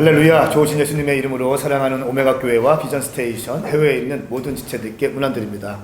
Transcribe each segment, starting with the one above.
할렐루야. 좋으신 예수님의 이름으로 사랑하는 오메가 교회와 비전 스테이션 해외에 있는 모든 지체들께 문안드립니다.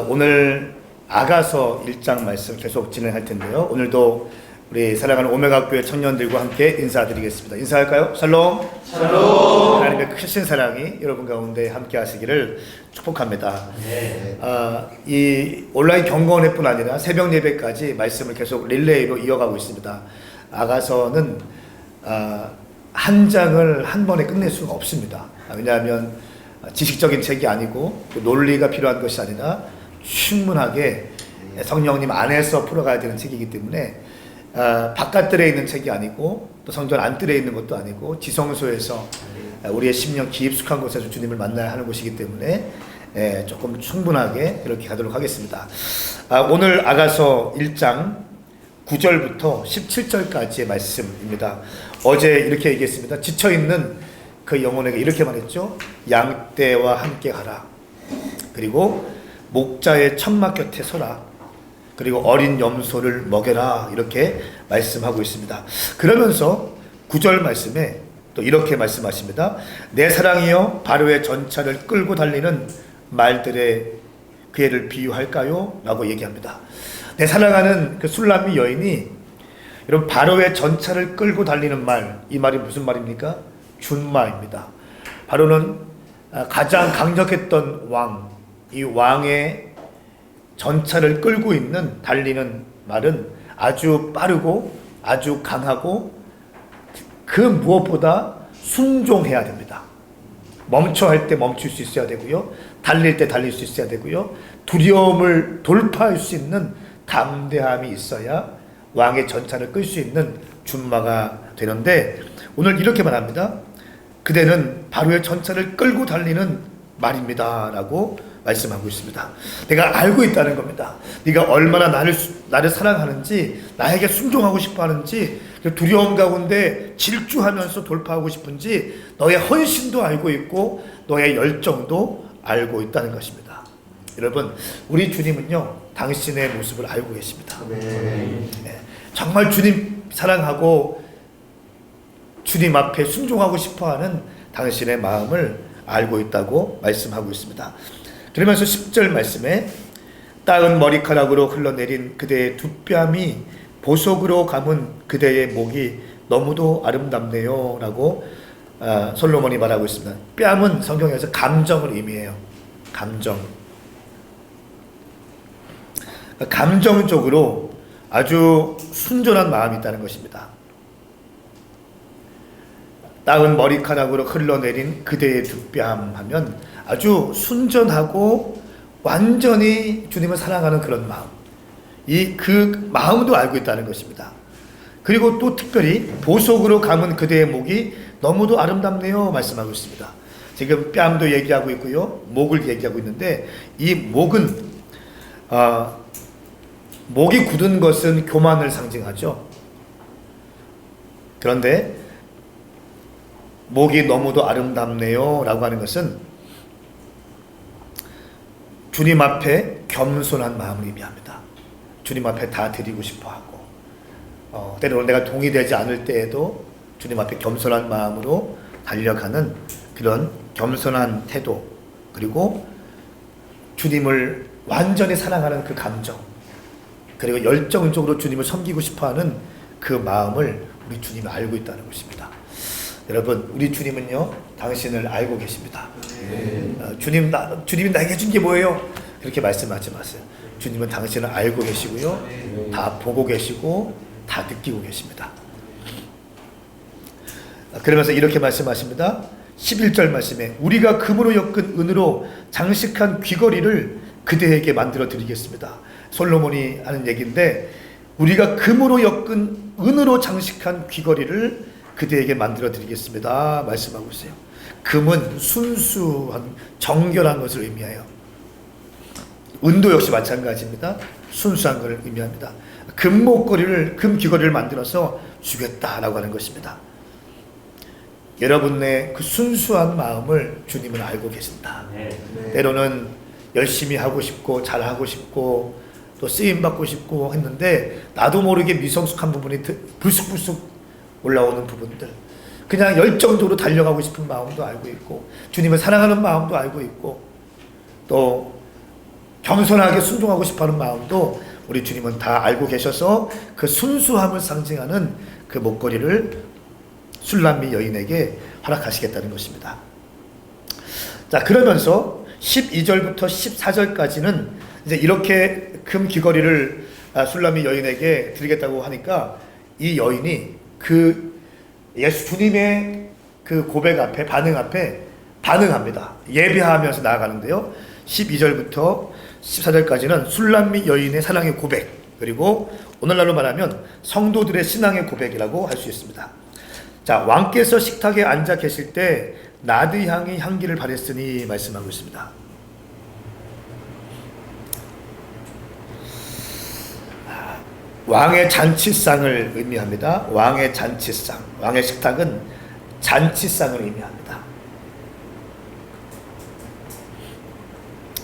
오늘 아가서 1장 말씀 계속 진행할 텐데요. 오늘도 우리 사랑하는 오메가 교회 청년들과 함께 인사드리겠습니다. 인사할까요? 샬롬. 샬롬. 하나님의 크신 사랑이 여러분 가운데 함께 하시기를 축복합니다. 네. 이 온라인 경건회뿐 아니라 새벽 예배까지 말씀을 계속 릴레이로 이어가고 있습니다. 아가서는 한 장을 한 번에 끝낼 수가 없습니다. 왜냐하면 지식적인 책이 아니고 논리가 필요한 것이 아니라 충분하게 성령님 안에서 풀어가야 되는 책이기 때문에 바깥들에 있는 책이 아니고 또 성전 안뜰에 있는 것도 아니고 지성소에서 우리의 심령 깊숙한 곳에서 주님을 만나야 하는 곳이기 때문에 조금 충분하게 이렇게 가도록 하겠습니다. 오늘 아가서 1장 9절부터 17절까지의 말씀입니다. 어제 이렇게 얘기했습니다. 지쳐있는 그 영혼에게 이렇게 말했죠. 양떼와 함께 가라. 그리고 목자의 천막 곁에 서라. 그리고 어린 염소를 먹여라. 이렇게 말씀하고 있습니다. 그러면서 9절 말씀에 또 이렇게 말씀하십니다. 내 사랑이여 바로의 전차를 끌고 달리는 말들의 그 애를 비유할까요? 라고 얘기합니다. 내 사랑하는 그 술람미 여인이 여러분 바로의 전차를 끌고 달리는 말, 이 말이 무슨 말입니까? 준마입니다. 바로는 가장 강력했던 왕, 이 왕의 전차를 끌고 있는 달리는 말은 아주 빠르고 아주 강하고 그 무엇보다 순종해야 됩니다. 멈춰 할 때 멈출 수 있어야 되고요. 달릴 때 달릴 수 있어야 되고요. 두려움을 돌파할 수 있는 담대함이 있어야 왕의 전차를 끌 수 있는 준마가 되는데 오늘 이렇게 말합니다. 그대는 바로의 전차를 끌고 달리는 말입니다 라고 말씀하고 있습니다. 내가 알고 있다는 겁니다. 네가 얼마나 나를 사랑하는지, 나에게 순종하고 싶어 하는지, 두려움 가운데 질주하면서 돌파하고 싶은지 너의 헌신도 알고 있고 너의 열정도 알고 있다는 것입니다. 여러분, 우리 주님은요 당신의 모습을 알고 계십니다. 네. 정말 주님 사랑하고 주님 앞에 순종하고 싶어하는 당신의 마음을 알고 있다고 말씀하고 있습니다. 그러면서 10절 말씀에 따은 머리카락으로 흘러내린 그대의 두 뺨이 보석으로 감은 그대의 목이 너무도 아름답네요 라고 솔로몬이 말하고 있습니다. 뺨은 성경에서 감정을 의미해요. 감정적으로 아주 순전한 마음이 있다는 것입니다. 따은 머리카락으로 흘러내린 그대의 두 뺨 하면 아주 순전하고 완전히 주님을 사랑하는 그런 마음, 그 마음도 알고 있다는 것입니다. 그리고 또 특별히 보석으로 감은 그대의 목이 너무도 아름답네요 말씀하고 있습니다. 지금 뺨도 얘기하고 있고요, 목을 얘기하고 있는데 이 목은 목이 굳은 것은 교만을 상징하죠. 그런데 목이 너무도 아름답네요 라고 하는 것은 주님 앞에 겸손한 마음을 의미합니다. 주님 앞에 다 드리고 싶어 하고 때로는 내가 동의되지 않을 때에도 주님 앞에 겸손한 마음으로 달려가는 그런 겸손한 태도, 그리고 주님을 완전히 사랑하는 그 감정, 그리고 열정적으로 주님을 섬기고 싶어하는 그 마음을 우리 주님이 알고 있다는 것입니다. 여러분, 우리 주님은요 당신을 알고 계십니다. 주님이 나에게 준 게 뭐예요? 그렇게 말씀하지 마세요. 주님은 당신을 알고 계시고요, 다 보고 계시고 다 느끼고 계십니다. 그러면서 이렇게 말씀하십니다. 11절 말씀에 우리가 금으로 엮은 은으로 장식한 귀걸이를 그대에게 만들어 드리겠습니다. 솔로몬이 하는 얘기인데 우리가 금으로 엮은 은으로 장식한 귀걸이를 그대에게 만들어 드리겠습니다 말씀하고 있어요. 금은 순수한 정결한 것을 의미해요. 은도 역시 마찬가지입니다. 순수한 것을 의미합니다. 금 귀걸이를 만들어서 주겠다라고 하는 것입니다. 여러분의 그 순수한 마음을 주님은 알고 계신다. 때로는 열심히 하고 싶고 잘하고 싶고 또 쓰임받고 싶고 했는데 나도 모르게 미성숙한 부분이 불쑥불쑥 올라오는 부분들, 그냥 열정적으로 달려가고 싶은 마음도 알고 있고, 주님을 사랑하는 마음도 알고 있고, 또 겸손하게 순종하고 싶어하는 마음도 우리 주님은 다 알고 계셔서 그 순수함을 상징하는 그 목걸이를 술람미 여인에게 허락하시겠다는 것입니다. 자, 그러면서 12절부터 14절까지는 이제 이렇게 금 귀걸이를 술람미 여인에게 드리겠다고 하니까 이 여인이 그 예수 주님의 그 고백 앞에, 반응 앞에 반응합니다. 예배하면서 나아가는데요. 12절부터 14절까지는 술람미 여인의 사랑의 고백, 그리고 오늘날로 말하면 성도들의 신앙의 고백이라고 할 수 있습니다. 자, 왕께서 식탁에 앉아 계실 때 나드 향이 향기를 발했으니 말씀하고 있습니다. 왕의 잔치상을 의미합니다. 왕의 잔치상, 왕의 식탁은 잔치상을 의미합니다.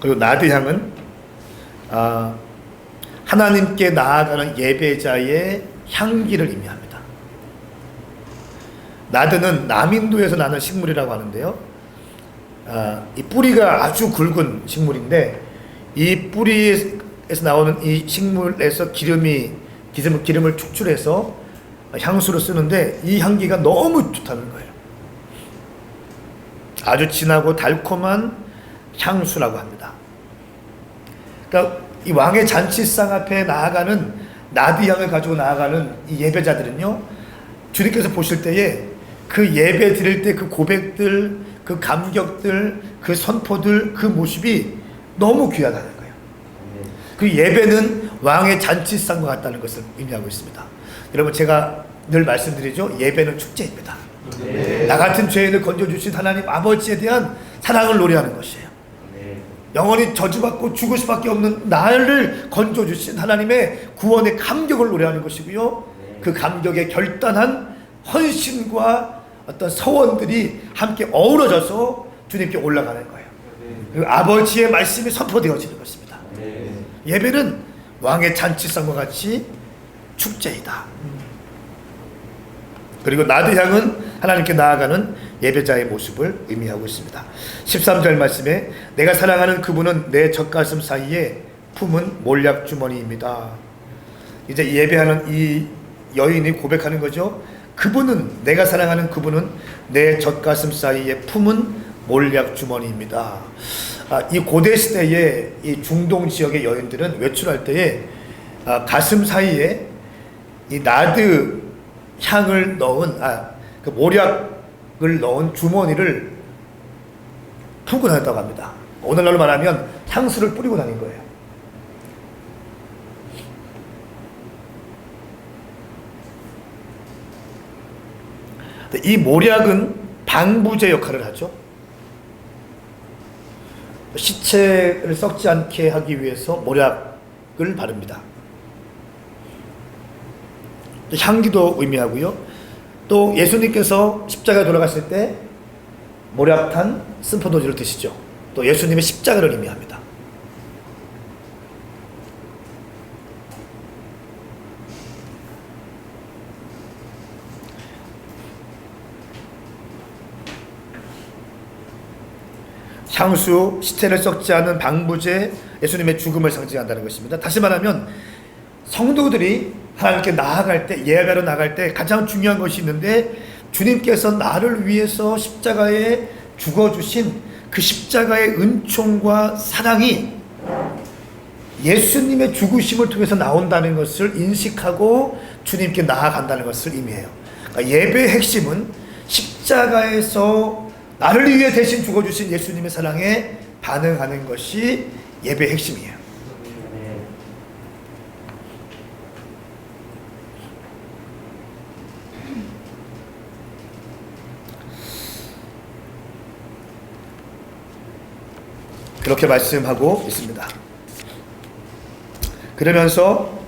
그리고 나드 향은 하나님께 나아가는 예배자의 향기를 의미합니다. 나드는 남인도에서 나는 식물이라고 하는데요. 이 뿌리가 아주 굵은 식물인데, 이 뿌리에서 나오는 이 식물에서 기름을 축출해서 향수로 쓰는데, 이 향기가 너무 좋다는 거예요. 아주 진하고 달콤한 향수라고 합니다. 그러니까 이 왕의 잔치상 앞에 나아가는 나드 향을 가지고 나아가는 이 예배자들은요, 주님께서 보실 때에 그 예배 드릴 때 그 고백들, 그 감격들, 그 선포들, 그 모습이 너무 귀하다는 거예요. 그 예배는 왕의 잔치상과 같다는 것을 의미하고 있습니다. 여러분, 제가 늘 말씀드리죠. 예배는 축제입니다. 나 같은 죄인을 건져주신 하나님 아버지에 대한 사랑을 노래하는 것이에요. 영원히 저주받고 죽을 수밖에 없는 나를 건져주신 하나님의 구원의 감격을 노래하는 것이고요. 그 감격의 결단한 헌신과 어떤 서원들이 함께 어우러져서 주님께 올라가는 거예요. 그리고 아버지의 말씀이 선포되어지는 것입니다. 예배는 왕의 잔치상과 같이 축제이다. 그리고 나드향은 하나님께 나아가는 예배자의 모습을 의미하고 있습니다. 13절 말씀에 내가 사랑하는 그분은 내 젖가슴 사이에 품은 몰약 주머니입니다. 이제 예배하는 이 여인이 고백하는 거죠. 그분은, 내가 사랑하는 그분은 내 젖가슴 사이에 품은 몰약 주머니입니다. 이 고대 시대의 이 중동 지역의 여인들은 외출할 때에 가슴 사이에 이 나드 향을 넣은 그 몰약을 넣은 주머니를 품고 다녔다고 합니다. 오늘날로 말하면 향수를 뿌리고 다닌 거예요. 이 몰약은 방부제 역할을 하죠. 시체를 썩지 않게 하기 위해서 몰약을 바릅니다. 향기도 의미하고요. 또 예수님께서 십자가에 돌아가실 때 몰약탄 쓴포도주를 드시죠. 또 예수님의 십자가를 의미합니다. 향수, 시체를 썩지 않은 방부제, 예수님의 죽음을 상징한다는 것입니다. 다시 말하면 성도들이 하나님께 나아갈 때, 예배로 나갈 때 가장 중요한 것이 있는데, 주님께서 나를 위해서 십자가에 죽어주신 그 십자가의 은총과 사랑이 예수님의 죽으심을 통해서 나온다는 것을 인식하고 주님께 나아간다는 것을 의미해요. 그러니까 예배의 핵심은 십자가에서 나를 위해 대신 죽어주신 예수님의 사랑에 반응하는 것이 예배의 핵심이에요. 그렇게 말씀하고 있습니다. 그러면서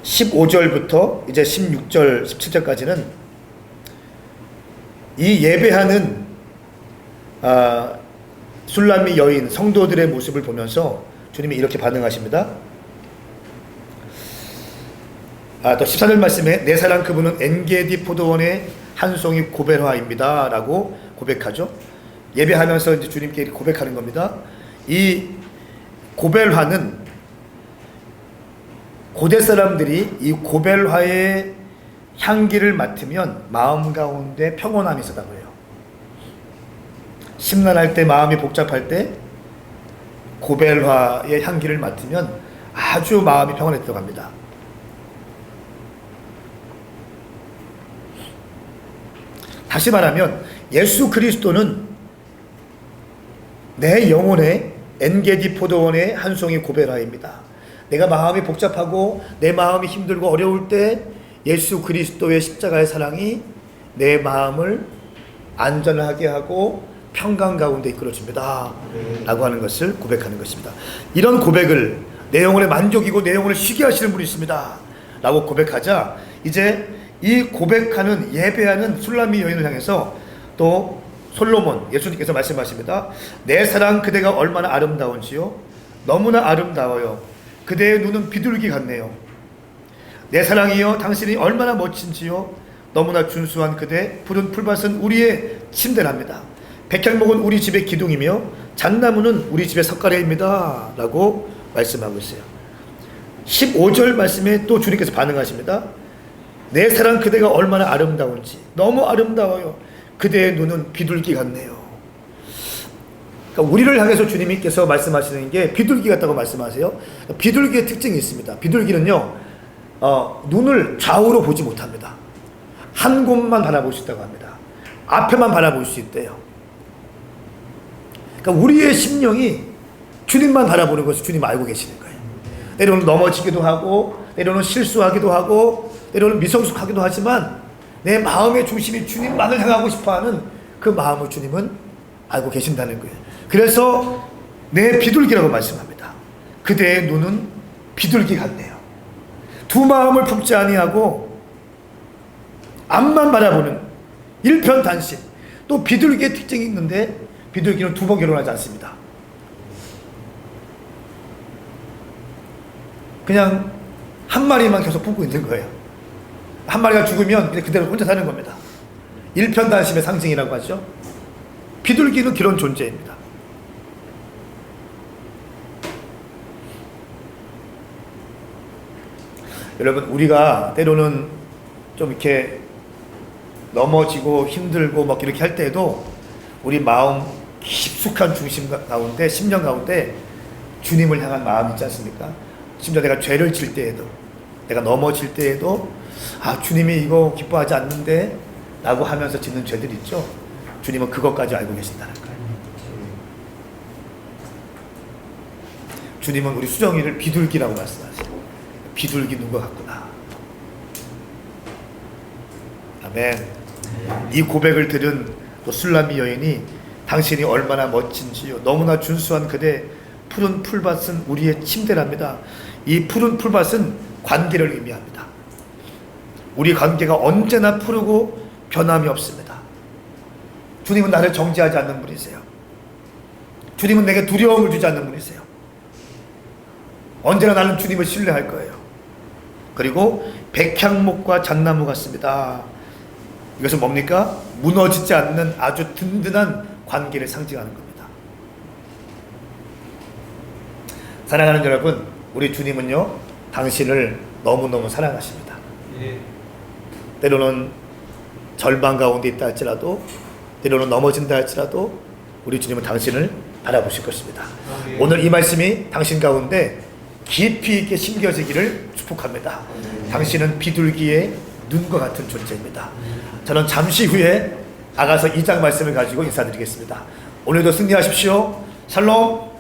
15절부터 이제 16절, 17절까지는 이 예배하는 술람미 여인 성도들의 모습을 보면서 주님이 이렇게 반응하십니다. 또 14절 말씀에 내 사랑 그분은 엔게디 포도원의 한 송이 고벨화입니다 라고 고백하죠. 예배하면서 이제 주님께 고백하는 겁니다. 이 고벨화는 고대 사람들이 이 고벨화의 향기를 맡으면 마음 가운데 평온함이 있었다고 해요. 심란할 때, 마음이 복잡할 때 고벨화의 향기를 맡으면 아주 마음이 평온해졌다고 합니다. 다시 말하면 예수 그리스도는 내 영혼의 엔게디 포도원의 한 송이 고벨화입니다. 내가 마음이 복잡하고 내 마음이 힘들고 어려울 때 예수 그리스도의 십자가의 사랑이 내 마음을 안전하게 하고 평강 가운데 이끌어줍니다 라고 하는 것을 고백하는 것입니다. 이런 고백을 내 영혼의 만족이고 내 영혼을 쉬게 하시는 분이 있습니다 라고 고백하자, 이제 이 고백하는 예배하는 술람미 여인을 향해서 또 솔로몬 예수님께서 말씀하십니다. 내 사랑 그대가 얼마나 아름다운지요, 너무나 아름다워요. 그대의 눈은 비둘기 같네요. 내 사랑이여 당신이 얼마나 멋진지요, 너무나 준수한 그대. 푸른 풀밭은 우리의 침대랍니다. 백향목은 우리 집의 기둥이며 잣나무는 우리 집의 석가래입니다 라고 말씀하고 있어요. 15절 말씀에 또 주님께서 반응하십니다. 내 사랑 그대가 얼마나 아름다운지, 너무 아름다워요. 그대의 눈은 비둘기 같네요. 그러니까 우리를 향해서 주님께서 말씀하시는 게 비둘기 같다고 말씀하세요. 비둘기의 특징이 있습니다. 비둘기는요, 눈을 좌우로 보지 못합니다. 한 곳만 바라볼 수 있다고 합니다. 앞에만 바라볼 수 있대요. 그러니까 우리의 심령이 주님만 바라보는 것을 주님 알고 계시는 거예요. 때로는 넘어지기도 하고, 때로는 실수하기도 하고, 때로는 미성숙하기도 하지만 내 마음의 중심이 주님만을 향하고 싶어하는 그 마음을 주님은 알고 계신다는 거예요. 그래서 내 비둘기라고 말씀합니다. 그대의 눈은 비둘기 같네요. 두 마음을 품지 아니하고 앞만 바라보는 일편단심. 또 비둘기의 특징이 있는데 비둘기는 두 번 결혼하지 않습니다. 그냥 한 마리만 계속 품고 있는 거예요. 한 마리가 죽으면 그대로 혼자 사는 겁니다. 일편단심의 상징이라고 하죠. 비둘기는 그런 존재입니다. 여러분, 우리가 때로는 좀 이렇게 넘어지고 힘들고 막 이렇게 할 때에도 우리 마음 깊숙한 중심 가운데, 심령 가운데 주님을 향한 마음이 있지 않습니까? 심지어 내가 죄를 질 때에도, 내가 넘어질 때에도 주님이 이거 기뻐하지 않는데 라고 하면서 짓는 죄들 있죠. 주님은 그것까지 알고 계신다는 거예요. 주님은 우리 수정이를 비둘기라고 말씀하세요. 비둘기 눈 것 같구나. 아멘. 이 고백을 들은 또 술람미 여인이 당신이 얼마나 멋진지요, 너무나 준수한 그대. 푸른 풀밭은 우리의 침대랍니다. 이 푸른 풀밭은 관계를 의미합니다. 우리 관계가 언제나 푸르고 변함이 없습니다. 주님은 나를 정죄하지 않는 분이세요. 주님은 내게 두려움을 주지 않는 분이세요. 언제나 나는 주님을 신뢰할 거예요. 그리고 백향목과 잣나무 같습니다. 이것은 뭡니까? 무너지지 않는 아주 든든한 관계를 상징하는 겁니다. 사랑하는 여러분, 우리 주님은요, 당신을 너무너무 사랑하십니다. 때로는 절망 가운데 있다 할지라도, 때로는 넘어진다 할지라도 우리 주님은 당신을 바라보실 것입니다. 오늘 이 말씀이 당신 가운데 깊이 있게 심겨지기를 축복합니다. 당신은 비둘기의 눈과 같은 존재입니다. 저는 잠시 후에 아가서 2장 말씀을 가지고 인사드리겠습니다. 오늘도 승리하십시오. 샬롬.